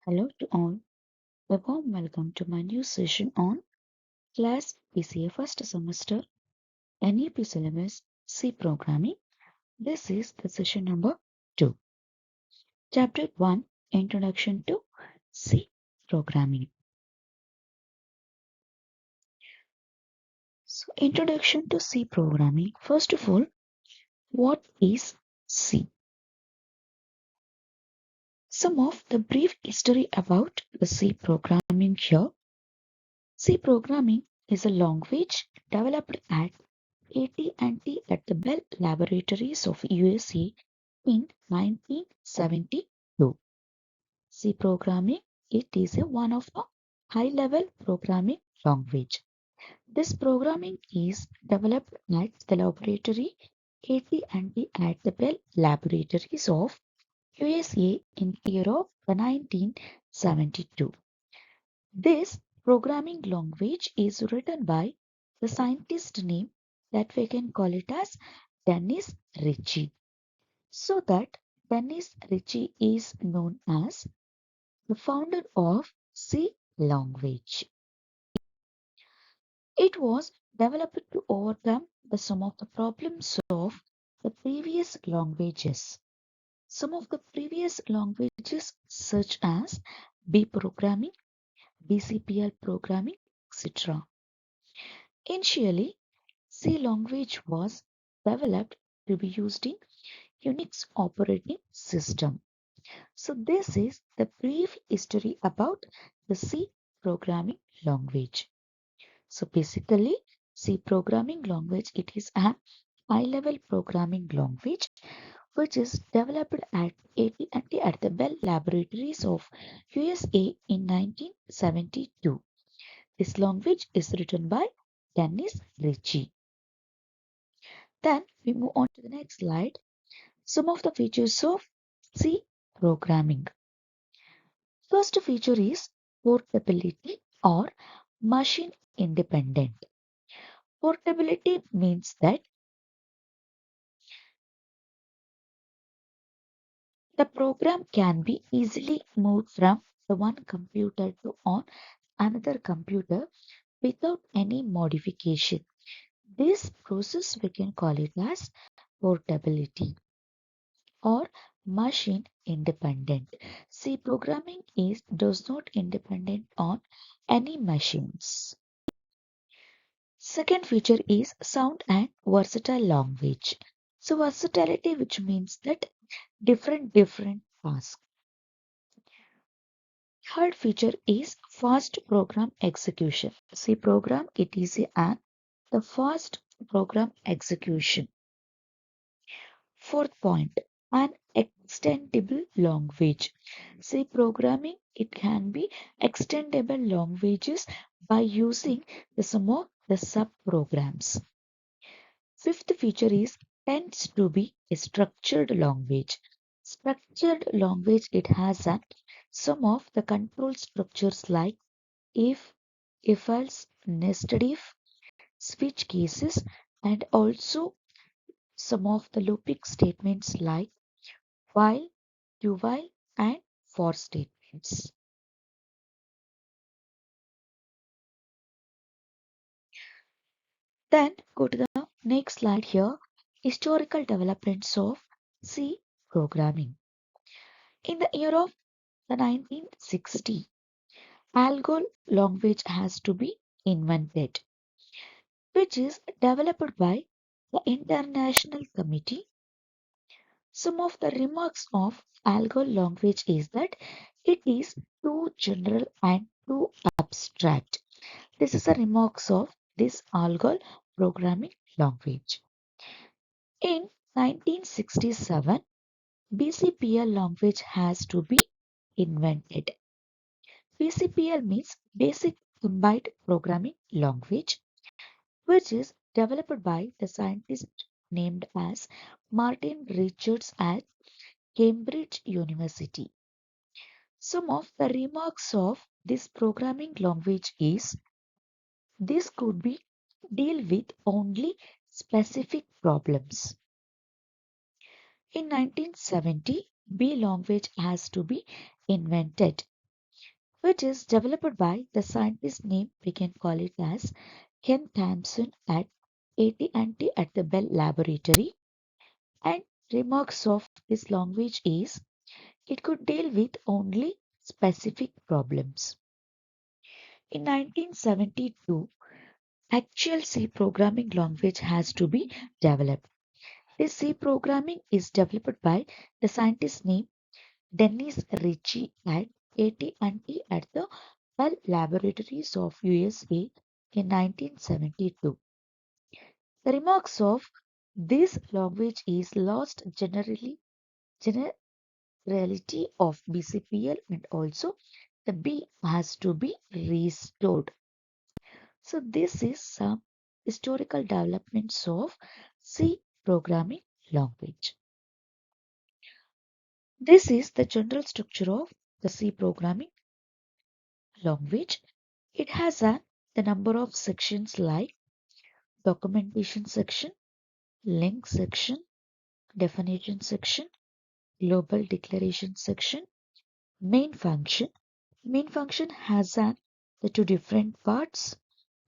Hello to all. A warm welcome to my new session on Class PCA first semester NEP syllabus C programming. This is the session number 2. Chapter 1 Introduction to C programming. So, Introduction to C programming. First of all, what is C? Some of the brief history about the C programming here. C programming is a language developed at AT&T at the Bell Laboratories of USA in 1972. C programming, it is one of a high-level programming language. This programming is developed at the laboratory AT&T at the Bell Laboratories of USA in the year of 1972. This programming language is written by the scientist name that we can call it as Dennis Ritchie. So that Dennis Ritchie is known as the founder of C language. It was developed to overcome some of the problems of the previous languages. Some of the previous languages such as B programming, BCPL programming, etc. Initially, C language was developed to be used in Unix operating system. So this is the brief history about the C programming language. So basically, C programming language, it is a high-level programming language which is developed at AT&T at the Bell Laboratories of USA in 1972. This language is written by Dennis Ritchie. Then we move on to the next slide. Some of the features of C programming. First feature is portability or machine independent. Portability means that the program can be easily moved from the one computer to on another computer without any modification. This process we can call it as portability or machine independent. C programming does not independent on any machines. Second feature is sound and versatile language. So versatility, which means that different tasks. Third feature is fast program execution. C program, it is the fast program execution. Fourth point, an extendable language. C programming, it can be extendable languages by using some of the subprograms. Fifth feature is tends to be a structured language. Structured language, it has some of the control structures like if else, nested if, switch cases, and also some of the looping statements like while, do while, and for statements. Then go to the next slide here. Historical developments of C programming. In the year of the 1960, ALGOL language has to be invented, which is developed by the International Committee. Some of the remarks of ALGOL language is that it is too general and too abstract. This is the remarks of this ALGOL programming language. In 1967, BCPL language has to be invented. BCPL means Basic Combined Programming Language, which is developed by the scientist named as Martin Richards at Cambridge University. Some of the remarks of this programming language is this could be deal with only specific problems. In 1970, B language has to be invented. which is developed by the scientist name we can call it as Ken Thompson at AT&T at the Bell Laboratory. And remarks of this language is it could deal with only specific problems. In 1972, actual C programming language has to be developed. This C programming is developed by the scientist named Dennis Ritchie at AT&T at the Bell Laboratories of USA in 1972. The remarks of this language is lost generality of BCPL and also the B has to be restored. So this is some historical developments of C programming language. This is the general structure of the C programming language. It has the number of sections like documentation section, link section, definition section, global declaration section, main function. Main function has the two different parts,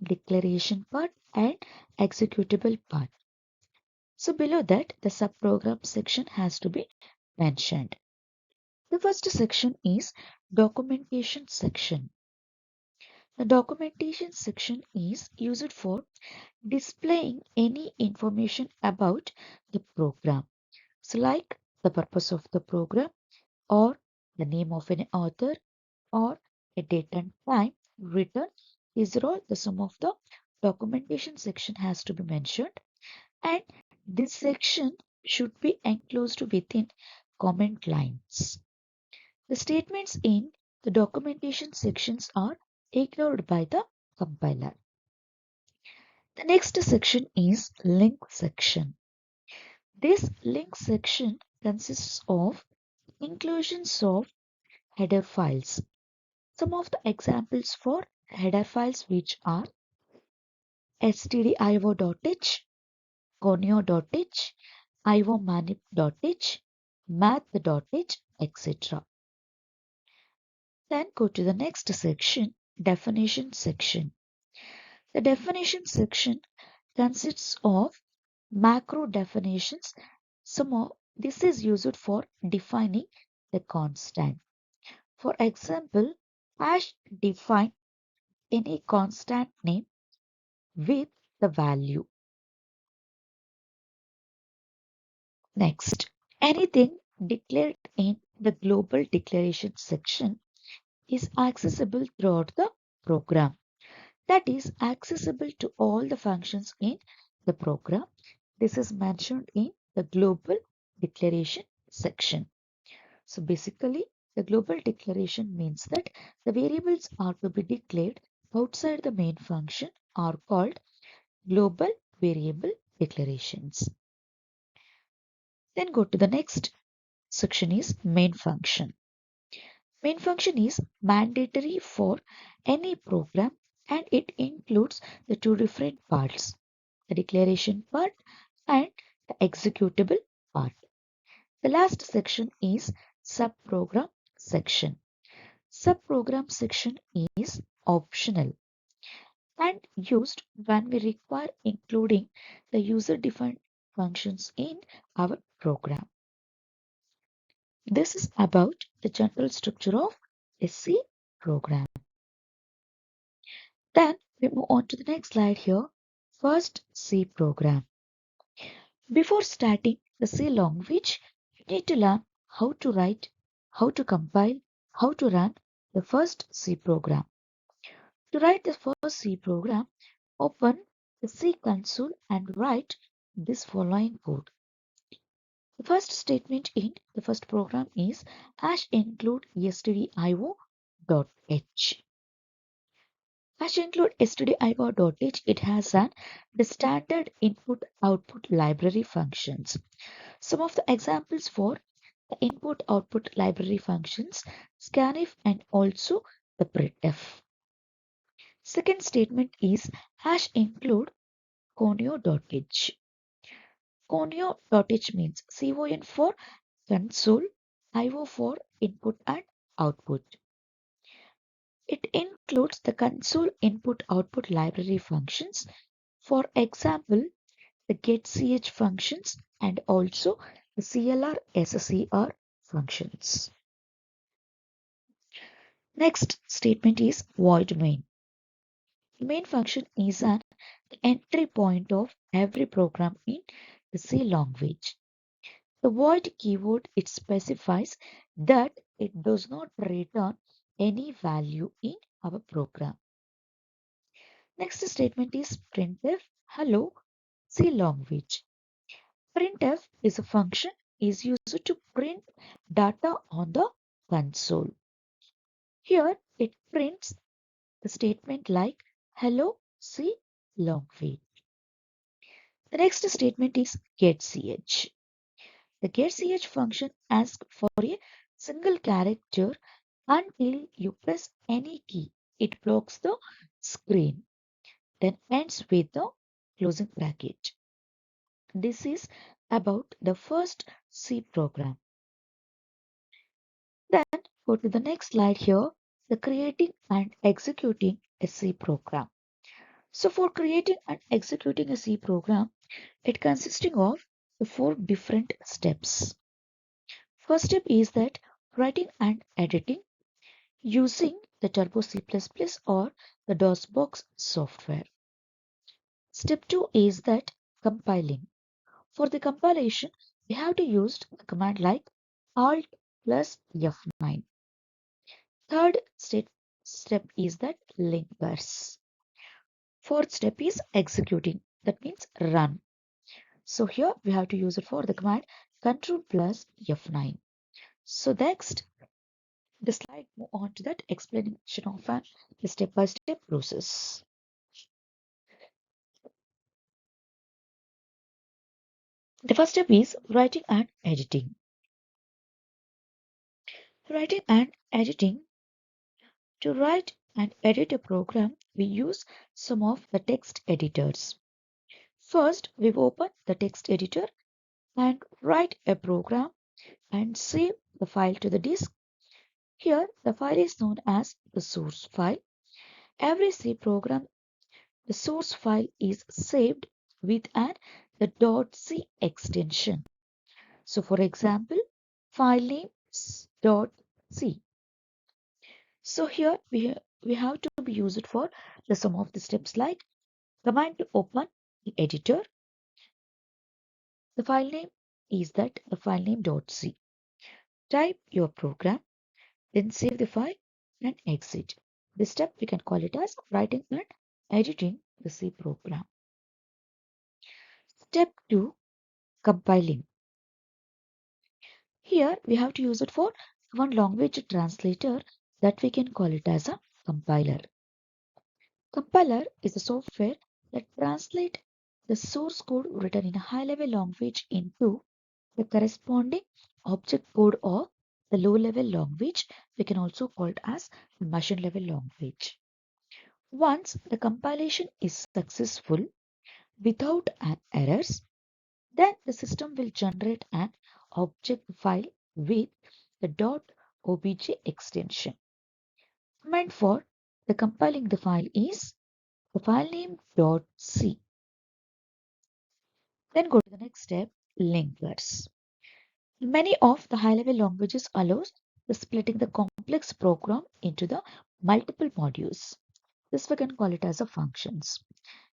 declaration part and executable part. So below that, the subprogram section has to be mentioned. The first section is documentation section. The documentation section is used for displaying any information about the program. So like the purpose of the program or the name of an author or a date and time written. These are all the sum of the documentation section has to be mentioned, and this section should be enclosed within comment lines. The statements in the documentation sections are ignored by the compiler. The next section is link section. This link section consists of inclusions of header files. Some of the examples for header files which are stdio.h, conio.h, iomanip.h, math.h, etc. Then go to the next section, definition section. The definition section consists of macro definitions. This is used for defining the constant. For example, hash define any constant name with the value. Next, anything declared in the global declaration section is accessible throughout the program. That is accessible to all the functions in the program. This is mentioned in the global declaration section. So basically, the global declaration means that the variables are to be declared outside the main function are called global variable declarations. Then go to the next section is main function. Main function is mandatory for any program and it includes the two different parts, the declaration part and the executable part. The last section is subprogram section. Subprogram section is optional and used when we require including the user-defined functions in our program. This is about the general structure of a C program. Then we move on to the next slide here. First C program. Before starting the C language, you need to learn how to write, how to compile, how to run the first C program. To write the first C program, open the C console and write this following code. The first statement in the first program is hash include stdio.h. Hash include stdio.h, it has the standard input output library functions. Some of the examples for the input output library functions, scanf and also the printf. Second statement is hash include conio.h. Conio.h means con for console, io for input and output. It includes the console input output library functions, for example, the getch functions and also the CLR SCR functions. Next statement is void main. The main function is an entry point of every program in the C language. The void keyword it specifies that it does not return any value in our program. Next statement is printf hello C language. Printf is a function is used to print data on the console. Here it prints the statement like hello C language. The next statement is getch. The getch function asks for a single character until you press any key. It blocks the screen, then ends with the closing bracket. This is about the first C program. Then go to the next slide here, the creating and executing a C program. So for creating and executing a C program, it consisting of the four different steps. First step is that writing and editing using the Turbo C++ or the DOSBox software. Step 2 is that compiling. For the compilation, we have to use the command like Alt plus F9. Third step is that linkers. Fourth step is executing. That means run. So here we have to use it for the command Control plus F9. So next, the slide move on to that explanation of a step-by-step process. The first step is writing and editing. Writing and editing. To write and edit a program, we use some of the text editors. First, we open the text editor and write a program and save the file to the disk. Here, the file is known as the source file. Every C program, the source file is saved with the .c extension. So, for example, file name .c. So here we have to be used for the some of the steps like command to open the editor. The file name is that the file name .c. Type your program, then save the file and exit. This step we can call it as writing and editing the C program. Step 2, compiling. Here we have to use it for one language translator that we can call it as a compiler. Compiler is a software that translates the source code written in a high-level language into the corresponding object code of the low-level language. We can also call it as the machine-level language. Once the compilation is successful without an errors, then the system will generate an object file with the .obj extension. Command for the compiling the file is the file name .c. Then go to the next step, linkers. Many of the high-level languages allows the splitting the complex program into the multiple modules. This we can call it as a functions.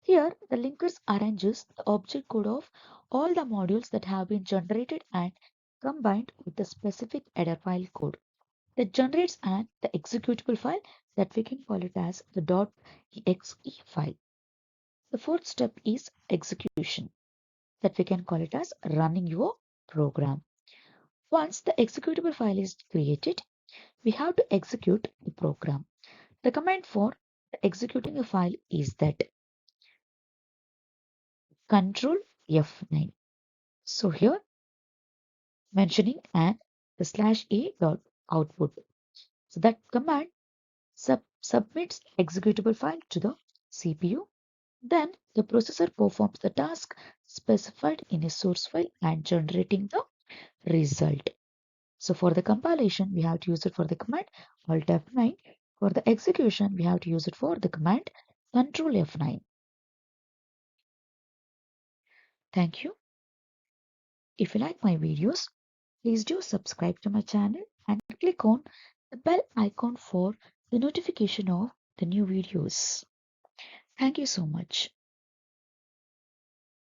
Here, the linkers arranges the object code of all the modules that have been generated and combined with the specific header file code that generates the executable file that we can call it as the .exe file. The fourth step is execution that we can call it as running your program. Once the executable file is created, we have to execute the program. The command for executing a file is that Control F9. So here mentioning and the /a dot output. So that command submits executable file to the CPU. Then the processor performs the task specified in a source file and generating the result. So for the compilation, we have to use it for the command Alt F9 For the execution, we have to use it for the command Control F9. Thank you. If you like my videos, please do subscribe to my channel and click on the bell icon for the notification of the new videos. Thank you so much.